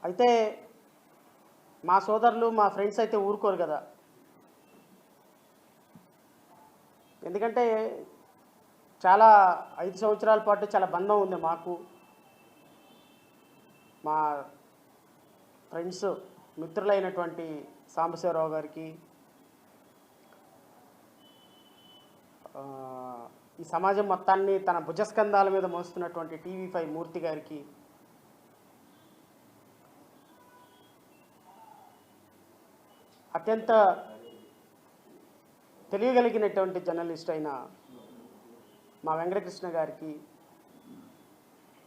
అయితే మా సోదరులు మా ఫ్రెండ్స్ అయితే ఊరుకోరు కదా. ఎందుకంటే చాలా 5 సంవత్సరాల పాటు చాలా బంధం ఉంది మాకు, మా ఫ్రెండ్స్ మిత్రులైనటువంటి సాంబశివరావు గారికి, ఈ సమాజం మొత్తాన్ని తన భుజస్కంధాల మీద మోస్తున్నటువంటి టీవీ5 మూర్తి గారికి, అత్యంత తెలియగలిగినటువంటి జర్నలిస్ట్ అయిన మా వెంకటకృష్ణ గారికి,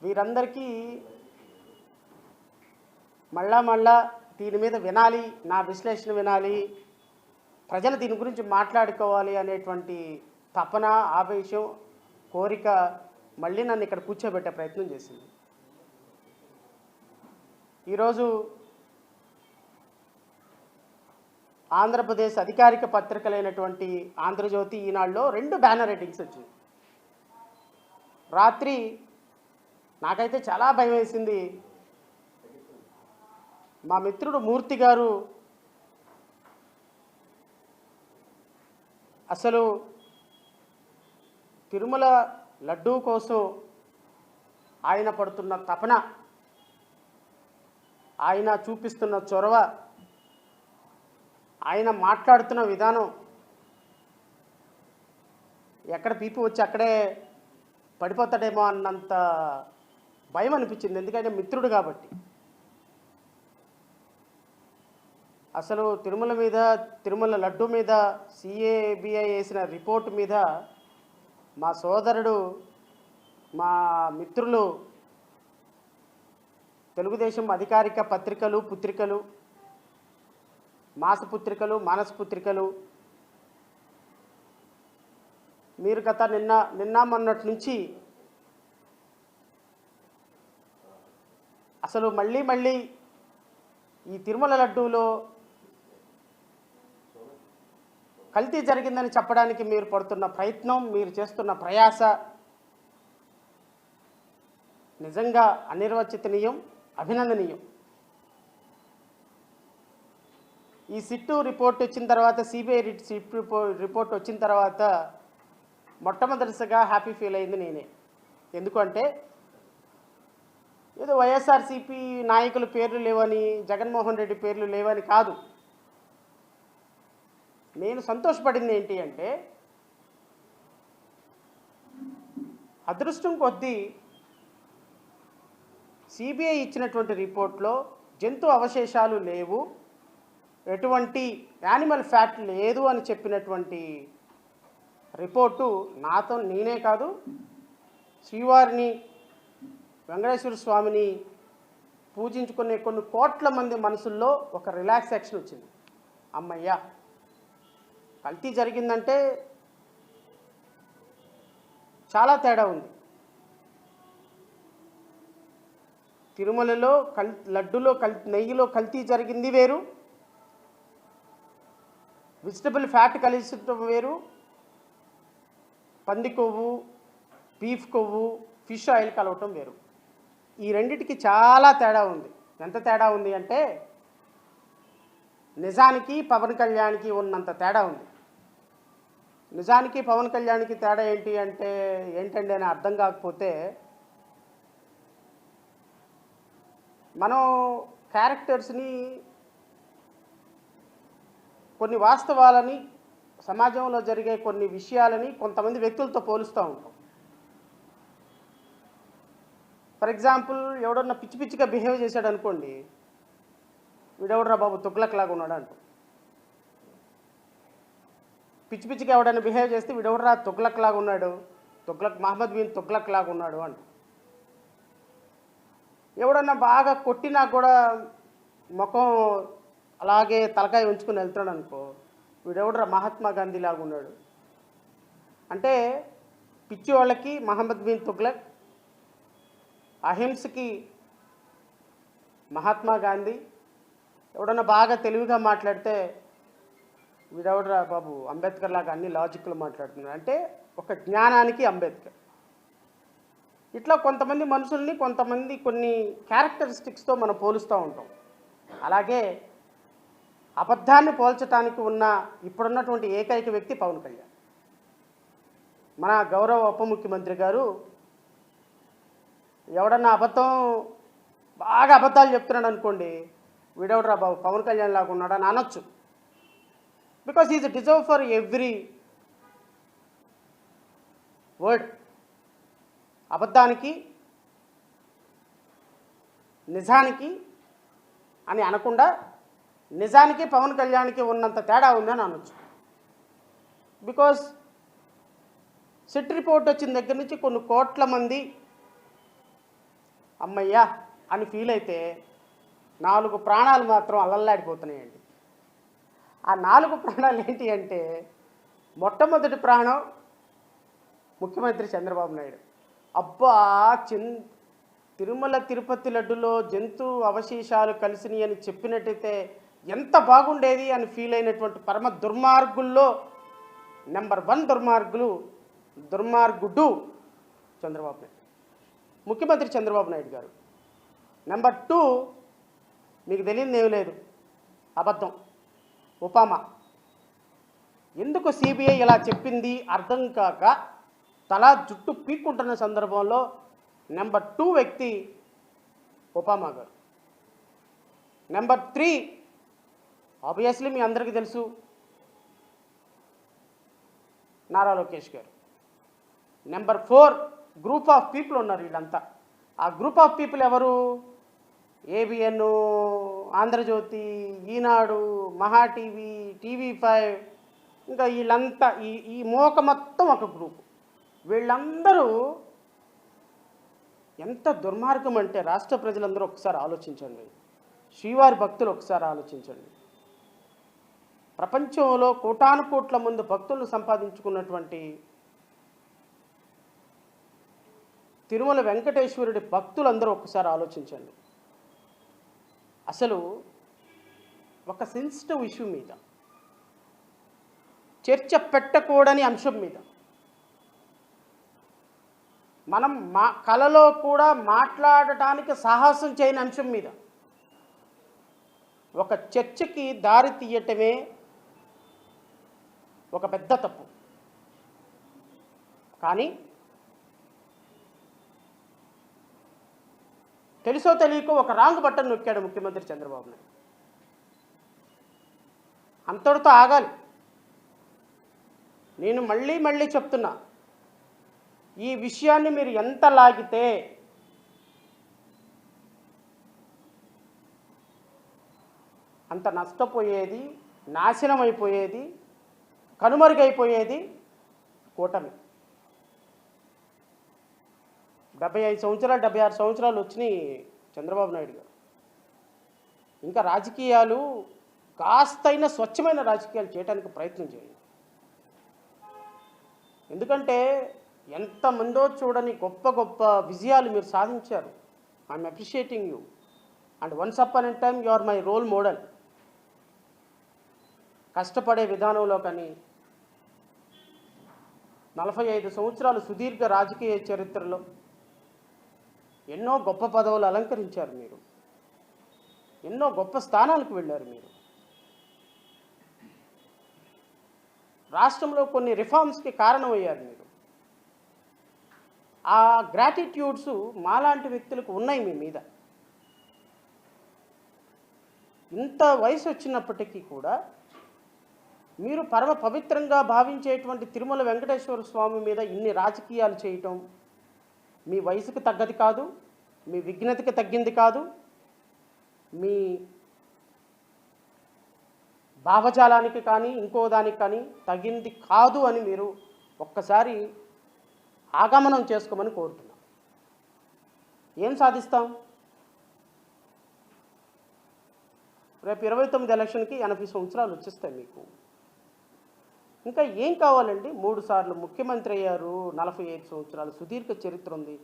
వీరందరికీ మళ్ళా దీని మీద వినాలి, నా విశ్లేషణ వినాలి, ప్రజలు దీని గురించి మాట్లాడుకోవాలి అనేటువంటి తపన, ఆవేశం, కోరిక మళ్ళీ నన్ను ఇక్కడ కూర్చోబెట్టే ప్రయత్నం చేసింది. ఈరోజు ఆంధ్రప్రదేశ్ అధికారిక పత్రికలైనటువంటి ఆంధ్రజ్యోతి, ఈనాడులో 2 బ్యానర్ రేటింగ్స్ వచ్చింది. రాత్రి నాకైతే చాలా భయం వేసింది. మా మిత్రుడు మూర్తి గారు అసలు తిరుమల లడ్డూ కోసం ఆయన పడుతున్న తపన, ఆయన చూపిస్తున్న చొరవ, ఆయన మాట్లాడుతున్న విధానం, ఎక్కడ పీపి వచ్చి అక్కడే పడిపోతాడేమో అన్నంత భయం అనిపించింది. ఎందుకంటే మిత్రుడు కాబట్టి. అసలు తిరుమల లడ్డు మీద సిఏబిఐ వేసిన రిపోర్టు మీద మా సోదరుడు, మా మిత్రులు, తెలుగుదేశం అధికారిక పత్రికలు, పుత్రికలు, మాసపుత్రికలు, మానసపుత్రికలు, మీరు గత నిన్న మొన్నటి నుంచి అసలు మళ్ళీ ఈ తిరుమల లడ్డూలో కల్తీ జరిగిందని చెప్పడానికి మీరు పడుతున్న ప్రయత్నం, మీరు చేస్తున్న ప్రయాస నిజంగా అనిర్వచనీయం, అభినందనీయం. ఈ సిట్టు రిపోర్ట్ వచ్చిన తర్వాత, సిబిఐ రిపోర్ట్ వచ్చిన తర్వాత మొట్టమొదటిసారిగా హ్యాపీ ఫీల్ అయింది నేనే. ఎందుకంటే ఏదో వైఎస్ఆర్సీపీ నాయకుల పేర్లు లేవని, జగన్మోహన్ రెడ్డి పేర్లు లేవని కాదు. నేను సంతోషపడింది ఏంటి అంటే, అదృష్టం కొద్దీ సిబిఐ ఇచ్చినటువంటి రిపోర్ట్లో జంతు అవశేషాలు లేవు, ఎటువంటి యానిమల్ ఫ్యాట్ లేదు అని చెప్పినటువంటి రిపోర్టు నేనే కాదు, శ్రీవారిని, వెంకటేశ్వర స్వామిని పూజించుకునే కొన్ని కోట్ల మంది మనసుల్లో ఒక రిలాక్సేషన్ వచ్చింది. అమ్మయ్యా, కల్తీ జరిగిందంటే చాలా తేడా ఉంది. తిరుమలలో లడ్డులో నెయ్యిలో కల్తీ జరిగింది వేరు, వెజిటబుల్ ఫ్యాట్ కలిసటం వేరు, పంది కొవ్వు, బీఫ్ కొవ్వు, ఫిష్ ఆయిల్ కలవటం వేరు. ఈ రెండిటికి చాలా తేడా ఉంది. ఎంత తేడా ఉంది అంటే, నిజానికి పవన్ కళ్యాణ్కి ఉన్నంత తేడా ఉంది. నిజానికి పవన్ కళ్యాణ్కి తేడా ఏంటండి అని అర్థం కాకపోతే, మనం క్యారెక్టర్స్ని, కొన్ని వాస్తవాలని, సమాజంలో జరిగే కొన్ని విషయాలని కొంతమంది వ్యక్తులతో పోలుస్తూ ఉంటాం. ఫర్ ఎగ్జాంపుల్, ఎవడన్నా పిచ్చిగా బిహేవ్ చేశాడు అనుకోండి, వీడెవడరా బాబు తుగ్లక్ లాగా ఉన్నాడు అంటూ. పిచ్చిగా ఎవడన్నా బిహేవ్ చేస్తే వీడెవడరా తుగ్లక్ లాగా ఉన్నాడు, మహమ్మద్ బిన్ తుగ్లక్ లాగా ఉన్నాడు అంటూ. ఎవడన్నా బాగా కొట్టినా కూడా ముఖం అలాగే తలకాయ ఉంచుకొని వెళ్తున్నాడు అనుకో, వీడెవడరా మహాత్మా గాంధీ లాగా ఉన్నాడు. అంటే పిచ్చి వాళ్ళకి మహమ్మద్ బిన్ తుగ్లక్, అహింసకి మహాత్మా గాంధీ, ఎవడన్నా బాగా తెలివిగా మాట్లాడితే వీడెవడరా బాబు అంబేద్కర్ లాగా అన్ని లాజిక్లు మాట్లాడుతున్నాడు అంటే ఒక జ్ఞానానికి అంబేద్కర్. ఇట్లా కొంతమంది మనుషుల్ని కొంతమంది కొన్ని క్యారెక్టరిస్టిక్స్తో మనం పోలుస్తూ ఉంటాం. అలాగే అబద్ధాన్ని పోల్చడానికి ఉన్న ఇప్పుడున్నటువంటి ఏకైక వ్యక్తి పవన్ కళ్యాణ్. మన గౌరవ ఉప ముఖ్యమంత్రి గారు ఎవడన్నా బాగా అబద్ధాలు చెప్తున్నాడు అనుకోండి, వీడెవడరా బాబు పవన్ కళ్యాణ్ లాగా ఉన్నాడు అని అనొచ్చు. Because is deserve for every word. అబద్ధానికి నిజానికి అని అనకుండా నిజానికి పవన్ కళ్యాణ్కి ఉన్నంత తేడా ఉందని అనొచ్చు. బికాస్ సిట్ రిపోర్ట్ వచ్చిన దగ్గర నుంచి కొన్ని కోట్ల మంది అమ్మయ్యా అని ఫీల్ అయితే 4 ప్రాణాలు మాత్రం అల్లల్లాడిపోతున్నాయండి. ఆ 4 ప్రాణాలు ఏంటి అంటే, మొట్టమొదటి ప్రాణం ముఖ్యమంత్రి చంద్రబాబు నాయుడు. అబ్బా తిరుమల తిరుపతి లడ్డులో జంతు అవశేషాలు కలిసినాయి అని చెప్పినట్టయితే ఎంత బాగుండేది అని ఫీల్ అయినటువంటి పరమ దుర్మార్గుల్లో నెంబర్ 1 దుర్మార్గుడు చంద్రబాబు నాయుడు, ముఖ్యమంత్రి చంద్రబాబు నాయుడు గారు. నెంబర్ 2 మీకు తెలియదు ఏమి లేదు, అబద్ధం. ఒబామా ఎందుకు సిబిఐ ఇలా చెప్పింది అర్థం కాక తల జుట్టు పీక్కుంటున్న సందర్భంలో నెంబర్ 2 వ్యక్తి ఒబామా గారు. నెంబర్ 3 ఆబ్వియస్లీ మీ అందరికీ తెలుసు, నారా లోకేష్ గారు. నెంబర్ 4 గ్రూప్ ఆఫ్ పీపుల్ ఉన్నారు వీళ్ళంతా. ఆ గ్రూప్ ఆఫ్ పీపుల్ ఎవరు? ఏబిఎన్, ఆంధ్రజ్యోతి, ఈనాడు, మహా టీవీ, టీవీ5, ఇంకా వీళ్ళంతా ఈ మోక మొత్తం ఒక గ్రూప్. వీళ్ళందరూ ఎంత దుర్మార్గం అంటే రాష్ట్ర ప్రజలందరూ ఒకసారి ఆలోచించండి, శ్రీవారి భక్తులు ఒకసారి ఆలోచించండి. ప్రపంచంలో కోటాను కోట్ల మంది భక్తులను సంపాదించుకున్నటువంటి తిరుమల వెంకటేశ్వరుడి భక్తులందరూ ఒకసారి ఆలోచించండి. అసలు ఒక సెన్సిటివ్ ఇష్యూ మీద, చర్చ పెట్టకూడని అంశం మీద, మనం కలలో కూడా మాట్లాడటానికి సాహసం చేయని అంశం మీద ఒక చర్చకి దారి తీయటమే ఒక పెద్ద తప్పు. కానీ తెలుసో తెలియకో ఒక రాంగ్ బటన్ నొక్కాడు ముఖ్యమంత్రి చంద్రబాబు నాయుడు. అంతటితో ఆగాలి. నేను మళ్ళీ చెప్తున్నా, ఈ విషయాన్ని మీరు ఎంత లాగితే అంత నష్టపోయేది, నాశనం అయిపోయేది, కనుమరుగైపోయేది కూటమి. 75 సంవత్సరాలు 76 సంవత్సరాలు వచ్చినాయి చంద్రబాబు నాయుడు గారు. ఇంకా రాజకీయాలు కాస్తైనా స్వచ్ఛమైన రాజకీయాలు చేయడానికి ప్రయత్నం చేయండి. ఎందుకంటే ఎంతమందో చూడని గొప్ప గొప్ప విజయాలు మీరు సాధించారు. I'm appreciating you and once upon a time you are my role model. కష్టపడే విధానంలో కానీ 45 సంవత్సరాలు సుదీర్ఘ రాజకీయ చరిత్రలో ఎన్నో గొప్ప పదవులు అలంకరించారు మీరు, ఎన్నో గొప్ప స్థానాలకు వెళ్ళారు మీరు. రాష్ట్రంలో కొన్ని రిఫార్మ్స్కి కారణమయ్యారు మీరు. ఆ గ్రాటిట్యూడ్స్ మాలాంటి వ్యక్తులకు ఉన్నాయి మీ మీద. ఇంత వయసు వచ్చినప్పటికీ కూడా మీరు పరమ పవిత్రంగా భావించేటువంటి తిరుమల వెంకటేశ్వర స్వామి మీద ఇన్ని రాజకీయాలు చేయటం మీ వయసుకు తగ్గది కాదు, మీ విఘ్నతకి తగ్గింది కాదు, మీ భావజాలానికి కానీ ఇంకో దానికి కానీ తగింది కాదు అని మీరు ఒక్కసారి ఆగమనం చేసుకోమని కోరుతున్నాం. ఏం సాధిస్తాం? రేపు 29 ఎలక్షన్కి 80 సంవత్సరాలు వచ్చేస్తాయి మీకు. ఇంకా ఏం కావాలండి? 3 సార్లు ముఖ్యమంత్రి అయ్యారు, 45 సంవత్సరాలు సుదీర్ఘ చరిత్ర ఉంది.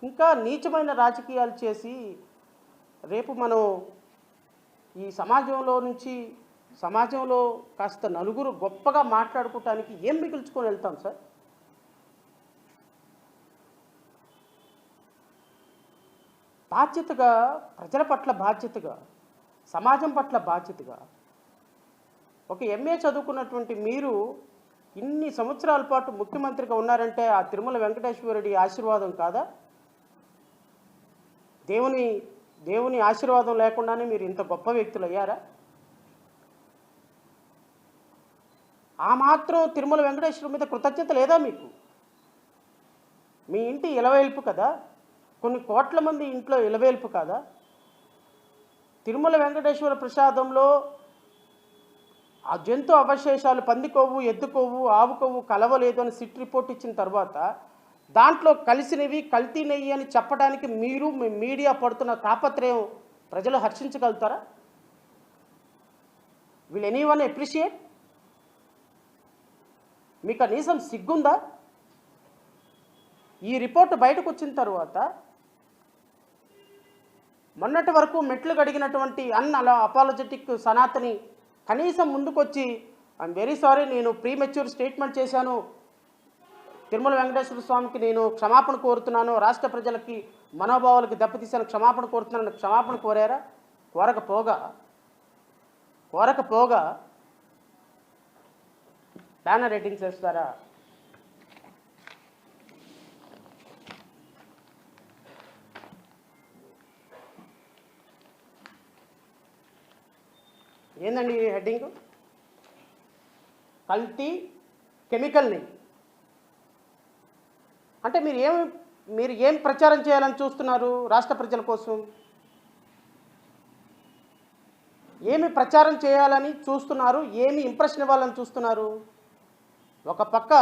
ఇంకా నీచమైన రాజకీయాలు చేసి రేపు మనం ఈ సమాజంలో కాస్త నలుగురు గొప్పగా మాట్లాడుకోవటానికి ఏం మిగుల్చుకొని వెళ్తాం సార్? బాధ్యతగా, ప్రజల పట్ల బాధ్యతగా, సమాజం పట్ల బాధ్యతగా ఒక ఎంఏ చదువుకున్నటువంటి మీరు ఇన్ని సంవత్సరాల పాటు ముఖ్యమంత్రిగా ఉన్నారంటే ఆ తిరుమల వెంకటేశ్వర రెడ్డి ఆశీర్వాదం కాదా? దేవుని ఆశీర్వాదం లేకుండానే మీరు ఇంత గొప్ప వ్యక్తులు అయ్యారా? ఆ మాత్రం తిరుమల వెంకటేశ్వర మీద కృతజ్ఞత లేదా మీకు? మీ ఇంటి ఇలవేల్పు కదా, కొన్ని కోట్ల మంది ఇంట్లో ఇలవేల్పు కాదా? తిరుమల వెంకటేశ్వర ప్రసాదంలో ఆ జంతు అవశేషాలు పంది కొవ్వు, ఎద్దు కొవ్వు, ఆవు కొవ్వు కలవలేదు అని సిట్ రిపోర్ట్ ఇచ్చిన తర్వాత దాంట్లో కలిసినవి కల్తీ నెయ్యి అని చెప్పడానికి మీరు మీ మీడియా పడుతున్న తాపత్రయం ప్రజలు హర్షించగలుగుతారా? Will anyone appreciate? మీకు కనీసం సిగ్గుందా? ఈ రిపోర్ట్ బయటకు వచ్చిన తర్వాత మొన్నటి వరకు మెట్లు గడిగినటువంటి అపాలజెటిక్ సనాతని కనీసం ముందుకొచ్చి ఐఎమ్ వెరీ సారీ, నేను ప్రీమెచ్యూర్ స్టేట్మెంట్ చేశాను, తిరుమల వెంకటేశ్వర స్వామికి నేను క్షమాపణ కోరుతున్నాను, రాష్ట్ర ప్రజలకి మనోభావాలకు దెబ్బతీశాను, క్షమాపణ కోరుతున్నాను, క్షమాపణ కోరారా? కోరకపోగా బ్యానర్ రేటింగ్స్ వేస్తారా? ఏందండి ఈ హెడ్డింగ్? కల్తీ కెమికల్ నెయ్యి అంటే మీరు ఏం ప్రచారం చేయాలని చూస్తున్నారు? రాష్ట్ర ప్రజల కోసం ఏమి ప్రచారం చేయాలని చూస్తున్నారు? ఏమి ఇంప్రెషన్ ఇవ్వాలని చూస్తున్నారు? ఒక పక్క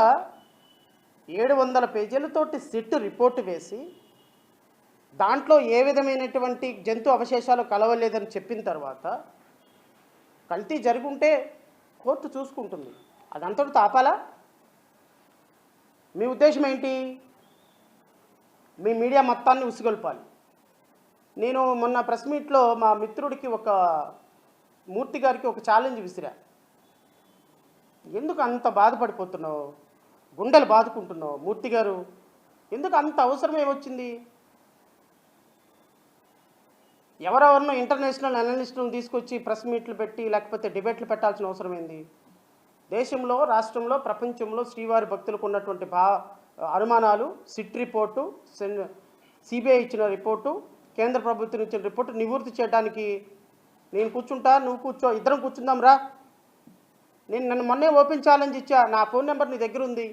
700 పేజీలతోటి సిట్ రిపోర్టు వేసి దాంట్లో ఏ విధమైనటువంటి జంతు అవశేషాలు కలవలేదని చెప్పిన తర్వాత కల్తీ జరుగుంటే కోర్టు చూసుకుంటుంది, అదంతటితో ఆపాలా? మీ ఉద్దేశం ఏంటి? మీ మీడియా మొత్తాన్ని ఉసిగొల్పాలి. నేను మొన్న ప్రెస్ మీట్లో మా మిత్రుడికి మూర్తి గారికి ఒక ఛాలెంజ్ విసిరా. ఎందుకు అంత బాధపడిపోతున్నావు, గుండెలు బాదుకుంటున్నావు మూర్తి గారు? ఎందుకు అంత అవసరం ఏమొచ్చింది? ఎవరెవరినో ఇంటర్నేషనల్ అనలిస్టులను తీసుకొచ్చి ప్రెస్ మీట్లు పెట్టి లేకపోతే డిబేట్లు పెట్టాల్సిన అవసరం ఏంది? దేశంలో, రాష్ట్రంలో, ప్రపంచంలో శ్రీవారి భక్తులకు ఉన్నటువంటి అనుమానాలు సిట్ రిపోర్టు, సిబిఐ ఇచ్చిన రిపోర్టు, కేంద్ర ప్రభుత్వం ఇచ్చిన రిపోర్టు నివృత్తి చేయడానికి నేను కూర్చుంటా, నువ్వు కూర్చో, ఇద్దరం కూర్చుందాం రా. నన్ను మొన్నే ఓపెన్ ఛాలెంజ్ ఇచ్చా, నా ఫోన్ నెంబర్ నీ దగ్గర ఉంది.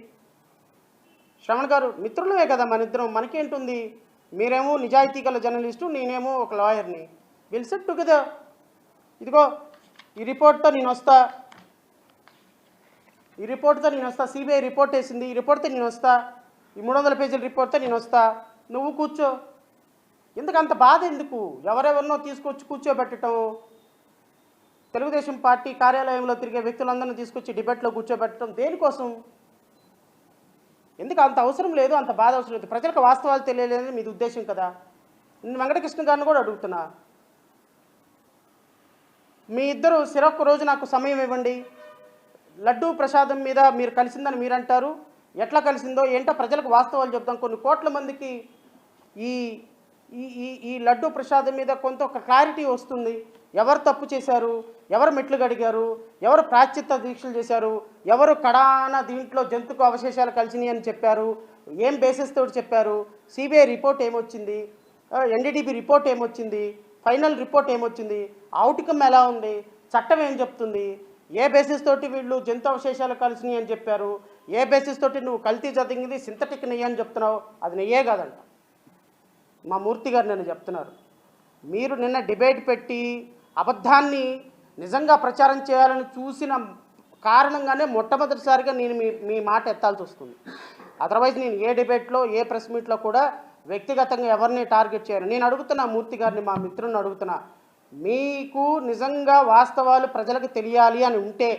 శ్రవణ్ గారు మిత్రులమే కదా మన ఇద్దరం, మనకేంటుంది? మీరేమో నిజాయితీ గల జర్నలిస్టు, నేనేమో ఒక లాయర్ని. Will SIT together. ఇదిగో ఈ రిపోర్ట్తో నేను వస్తా, సిబిఐ రిపోర్ట్ వేసింది, ఈ రిపోర్ట్తో నేను వస్తా, ఈ 300 పేజీల రిపోర్ట్తో నేను వస్తా, నువ్వు కూర్చో. ఎందుకు అంత బాధ? ఎందుకు ఎవరెవరినో తీసుకొచ్చి కూర్చోబెట్టడం? తెలుగుదేశం పార్టీ కార్యాలయంలో తిరిగే వ్యక్తులందరినీ తీసుకొచ్చి డిబేట్లో కూర్చోబెట్టడం దేనికోసం? ఎందుకు అంత అవసరం లేదు, అంత బాధ అవసరం లేదు. ప్రజలకు వాస్తవాలు తెలియలేదని మీది ఉద్దేశం కదా. నేను వెంకటకృష్ణ గారిని కూడా అడుగుతున్నా, మీ ఇద్దరు సిరొక్క రోజు నాకు సమయం ఇవ్వండి. లడ్డూ ప్రసాదం మీద మీరు కలిసిందని మీరు అంటారు, ఎట్లా కలిసిందో ఏంటో ప్రజలకు వాస్తవాలు చెప్తాం. కొన్ని కోట్ల మందికి ఈ ఈ లడ్డూ ప్రసాదం మీద కొంత ఒక క్లారిటీ వస్తుంది. ఎవరు తప్పు చేశారు, ఎవరు మెట్లు గడిగారు, ఎవరు ప్రాశ్చిత్త దీక్షలు చేశారు, ఎవరు కడాన దీంట్లో జంతుకు అవశేషాలు కలిసినాయి అని చెప్పారు, ఏం బేసిస్ తోటి చెప్పారు, సిబిఐ రిపోర్ట్ ఏమొచ్చింది, ఎన్డీడీబీ రిపోర్ట్ ఏమొచ్చింది, ఫైనల్ రిపోర్ట్ ఏమొచ్చింది, అవుట్కమ్ ఎలా ఉంది, చట్టం ఏం చెప్తుంది, ఏ బేసిస్ తోటి వీళ్ళు జంతు అవశేషాలు కలిసినాయి అని చెప్పారు, ఏ బేసిస్ తోటి నువ్వు కల్తీ జరిగింది సింథటిక్ నెయ్యి అని చెప్తున్నావు, అది నెయ్యే కాదంట. మా మూర్తి గారు నన్ను చెప్తున్నారు, మీరు నిన్న డిబేట్ పెట్టి అబద్ధాన్ని నిజంగా ప్రచారం చేయాలని చూసిన కారణంగానే మొట్టమొదటిసారిగా నేను మీ మాట ఎత్తాల్సి వస్తుంది. అదర్వైజ్ నేను ఏ డిబేట్లో, ఏ ప్రెస్ మీట్లో కూడా వ్యక్తిగతంగా ఎవరిని టార్గెట్ చేయను. నేను అడుగుతున్నా మూర్తి గారిని, మా మిత్రుని అడుగుతున్నా, మీకు నిజంగా వాస్తవాలు ప్రజలకు తెలియాలి అని ఉంటే,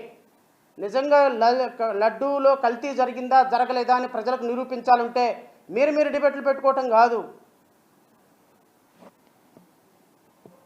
నిజంగా లడ్డూలో కల్తీ జరిగిందా జరగలేదా అని ప్రజలకు నిరూపించాలంటే మీరు డిబేట్లు పెట్టుకోవటం కాదు.